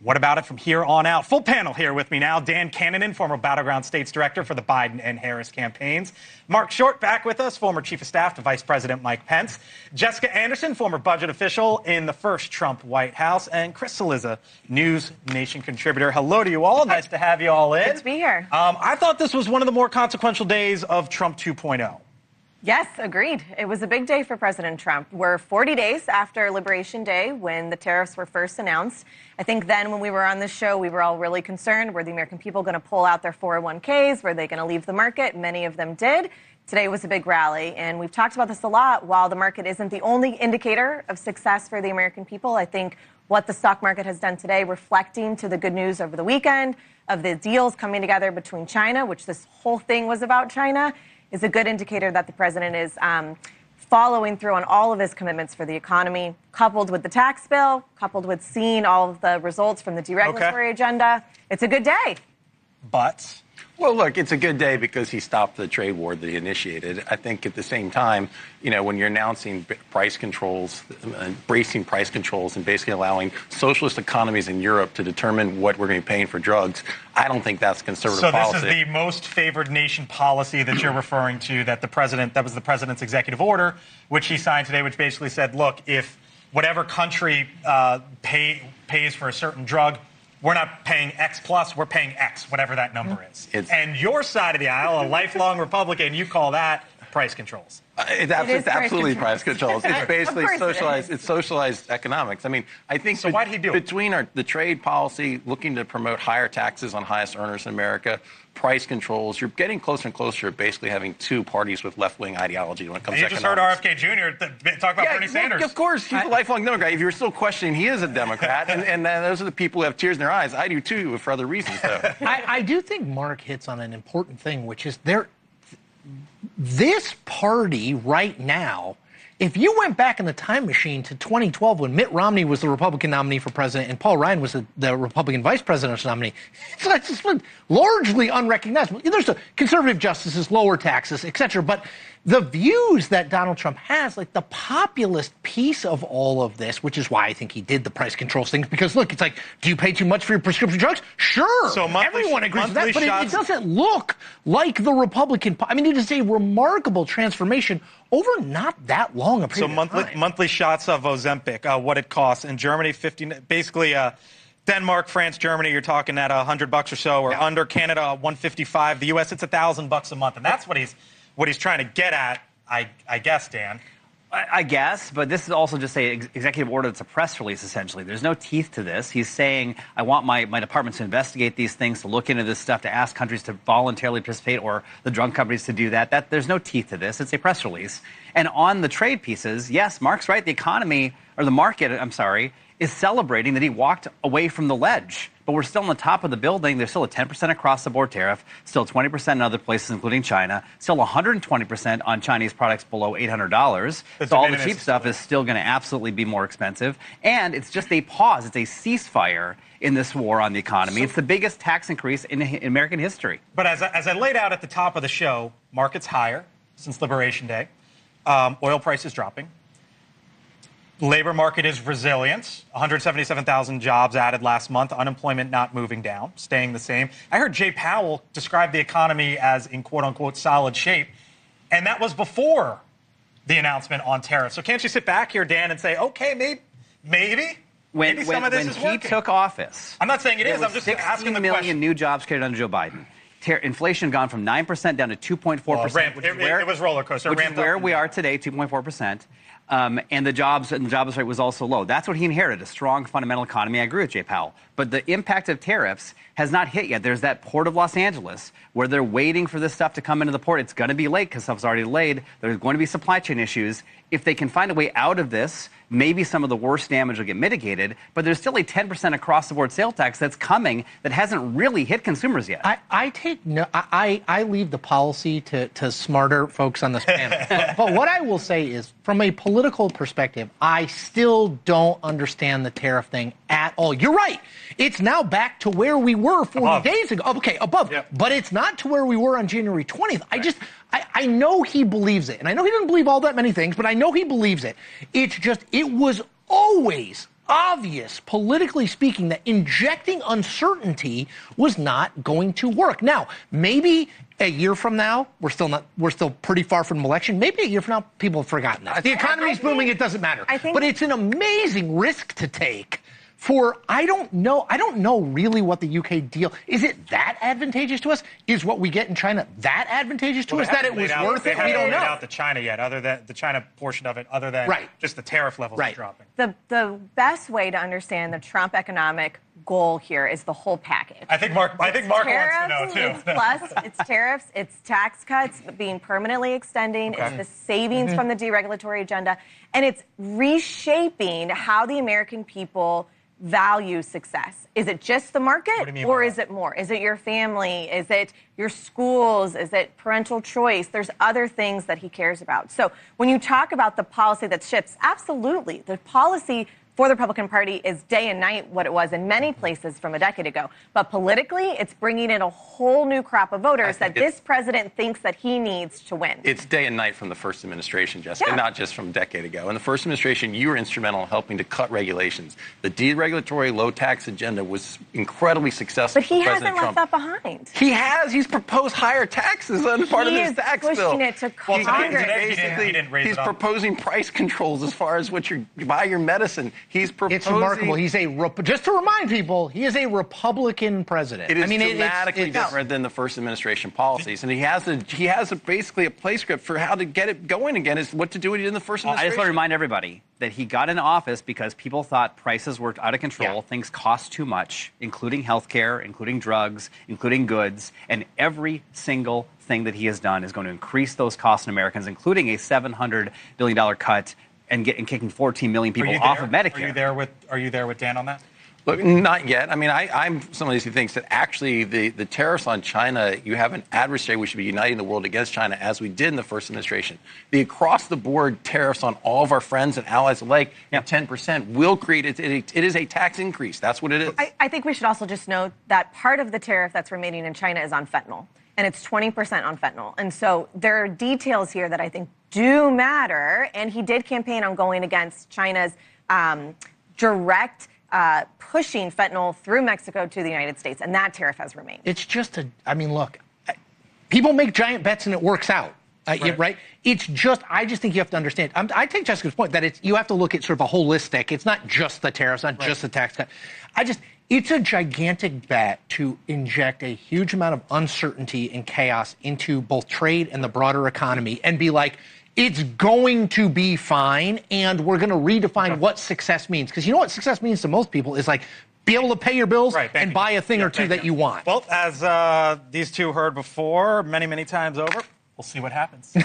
What about it from here on out? Full panel here with me now. Dan Cannon, former Battleground States Director for the Biden and Harris campaigns. Marc Short back with us, former Chief of Staff to Vice President Mike Pence. Jessica Anderson, former budget official in the first Trump White House. And Chris Cillizza, News Nation contributor. Hello to you all. Nice to have you all in. Good to be here. I thought this was one of the more consequential days of Trump 2.0. Yes, agreed. It was a big day for President Trump. We're 40 days after Liberation Day when the tariffs were first announced. I think then when we were on this show, we were all really concerned. Were the American people going to pull out their 401ks? Were they going to leave the market? Many of them did. Today was a big rally, and we've talked about this a lot. While the market isn't the only indicator of success for the American people, I think what the stock market has done today, reflecting to the good news over the weekend of the deals coming together between China, which this whole thing was about China, is a good indicator that the president is following through on all of his commitments for the economy, coupled with the tax bill, coupled with seeing all of the results from the deregulatory agenda. It's a good day. But? Well, look, it's a good day because he stopped the trade war that he initiated. I think at the same time, you know, when you're announcing price controls, embracing price controls and basically allowing socialist economies in Europe to determine what we're going to be paying for drugs, I don't think that's conservative policy. So this is the most favored nation policy that you're referring to, that was the president's executive order, which he signed today, which basically said, look, if whatever country pays for a certain drug, we're not paying X plus, we're paying X, whatever that number is. And your side of the aisle, a lifelong Republican, you call that price controls. It's absolutely price controls. It's basically socialized. It's socialized economics. I mean, I think so. Why'd he do it? Between the trade policy, looking to promote higher taxes on highest earners in America, price controls, you're getting closer and closer to basically having two parties with left-wing ideology when it comes to economics. You just heard RFK Jr. talk about Bernie Sanders. Of course, he's a lifelong Democrat. If you're still questioning, he is a Democrat, and those are the people who have tears in their eyes. I do too, for other reasons, though. I do think Marc hits on an important thing, which is this party right now, if you went back in the time machine to 2012 when Mitt Romney was the Republican nominee for president and Paul Ryan was the Republican vice presidential nominee, it's largely unrecognizable. There's the conservative justices, lower taxes, etc. But the views that Donald Trump has, like the populist piece of all of this, which is why I think he did the price controls thing, because look, it's like, do you pay too much for your prescription drugs? Sure. So everyone agrees with that, but it doesn't look like the Republican. I mean, it is a remarkable transformation over not that long a period of time. Monthly shots of Ozempic, what it costs in Germany, basically Denmark, France, Germany, you're talking at $100 or so, or under. Canada, $155. The U.S., it's $1,000 a month, and that's what he's trying to get at, I guess, Dan. I guess, but this is also just an executive order that's a press release, essentially. There's no teeth to this. He's saying, I want my department to investigate these things, to look into this stuff, to ask countries to voluntarily participate or the drug companies to do that. There's no teeth to this. It's a press release. And on the trade pieces, yes, Marc's right. The economy, or the market, is celebrating that he walked away from the ledge. But we're still on the top of the building. There's still a 10% across-the-board tariff, still 20% in other places, including China, still 120% on Chinese products below $800. So all the cheap stuff is still going to absolutely be more expensive. And it's just a pause. It's a ceasefire in this war on the economy. It's the biggest tax increase in American history. But as I laid out at the top of the show, market's higher since Liberation Day. Oil prices dropping. Labor market is resilient. 177,000 jobs added last month. Unemployment not moving down, staying the same. I heard Jay Powell describe the economy as in quote-unquote solid shape, and that was before the announcement on tariffs. So can't you sit back here, Dan, and say, okay, maybe some of this is working? When he took office, I'm not saying it is. I'm just asking the question. 16 million new jobs created under Joe Biden. Inflation gone from 9% down to 2.4%, which it was roller coaster. Which is where we are today, 2.4%. And the jobs rate was also low. That's what he inherited, a strong fundamental economy. I agree with Jay Powell. But the impact of tariffs has not hit yet. There's that port of Los Angeles where they're waiting for this stuff to come into the port. It's going to be late because stuff's already delayed. There's going to be supply chain issues. If they can find a way out of this, maybe some of the worst damage will get mitigated. But there's still a 10% across-the-board sales tax that's coming that hasn't really hit consumers yet. I leave the policy to smarter folks on this panel. But what I will say is, from a political perspective, I still don't understand the tariff thing at all. You're right. It's now back to where we were 40 days ago. Okay, above. Yep. But it's not to where we were on January 20th. Right. I know he believes it. And I know he doesn't believe all that many things, but I know he believes it. It's just, it was always obvious, politically speaking, that injecting uncertainty was not going to work. Now, maybe a year from now, we're still pretty far from an election. Maybe a year from now, people have forgotten this. The economy's booming, it doesn't matter. But it's an amazing risk to take. I don't know really what the UK deal is. It that advantageous to us? Is what we get in China that advantageous to us that it was worth it? We don't know. Out the China yet, other than the China portion of it, other than just the tariff levels are dropping. The best way to understand the Trump economic goal here is the whole package. I think Marc wants to know too. It's tariffs, it's tax cuts being permanently extending, it's the savings from the deregulatory agenda, and it's reshaping how the American people value success. Is it just the market, or is it more? Is it your family? Is it your schools? Is it parental choice? There's other things that he cares about. So when you talk about the policy that shifts, absolutely, the policy for the Republican Party is day and night what it was in many places from a decade ago. But politically, it's bringing in a whole new crop of voters that this president thinks that he needs to win. It's day and night from the first administration, Jessica, not just from a decade ago. In the first administration, you were instrumental in helping to cut regulations. The deregulatory low-tax agenda was incredibly successful for President Trump. But he hasn't left that behind. He has. He's proposed higher taxes on part of his tax bill. He's pushing it to Congress. He's proposing price controls as far as what you buy your medicine. He's proposing. It's remarkable. Just to remind people, he is a Republican president. It is dramatically different than the first administration policies, and he has basically a play script for how to get it going again. Is what to do what he did in the first administration. I just want to remind everybody that he got into office because people thought prices were out of control, things cost too much, including healthcare, including drugs, including goods, and every single thing that he has done is going to increase those costs on Americans, including a $700 billion cut. And kicking 14 million people off of Medicare. Are you there with Dan on that? Look, not yet. I mean, I'm somebody who thinks that actually the tariffs on China, you have an adversary we should be uniting the world against China, as we did in the first administration. The across-the-board tariffs on all of our friends and allies alike at 10% will create it is a tax increase. That's what it is. I think we should also just note that part of the tariff that's remaining in China is on fentanyl. And it's 20% on fentanyl. And so there are details here that I think do matter. And he did campaign on going against China's direct pushing fentanyl through Mexico to the United States. And that tariff has remained. It's just look, people make giant bets and it works out. Right? It's just, I just think you have to understand. I take Jessica's point that you have to look at sort of a holistic. It's not just the tariffs, not just the tax cut. It's a gigantic bet to inject a huge amount of uncertainty and chaos into both trade and the broader economy and be like, it's going to be fine, and we're going to redefine what success means. Because you know what success means to most people is like be able to pay your bills and buy a thing or two that you want. Well, as these two heard before many, many times over, we'll see what happens.